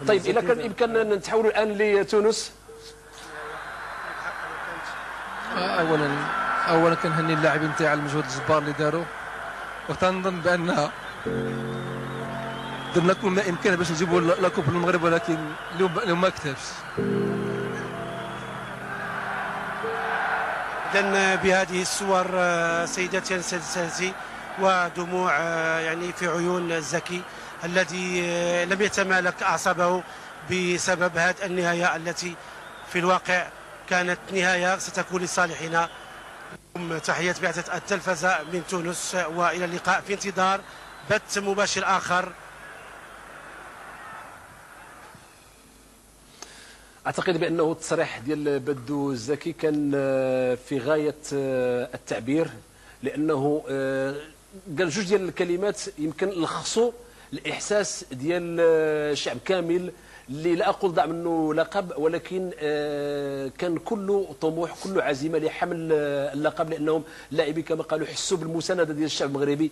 طيب اذا كان الامكان نتحولوا الان لتونس. اولا كنهني اللاعبين تاع المجهود الجبار اللي داروا، وتنظن بان درنا كل ما امكن باش نجيبوا لا كوب للمغرب، ولكن اليوم ما كتبش. إذن بهذه الصور سيداتي السادتي ودموع يعني في عيون زكي الذي لم يتمالك أعصابه بسبب هذه النهاية التي في الواقع كانت نهاية ستكون لصالحنا. تحية بعثة التلفزة من تونس، وإلى اللقاء في انتظار بث مباشر آخر. اعتقد بانه التصريح ديال بدو الزكي كان في غايه التعبير، لانه قال جوج ديال الكلمات يمكن لخصوا الاحساس ديال الشعب كامل، اللي لا اقول ضاع منه لقب، ولكن كان كله طموح كله عزيمه لحمل اللقب، لانهم لاعبين كما قالوا حسوا بالمسانده ديال الشعب المغربي.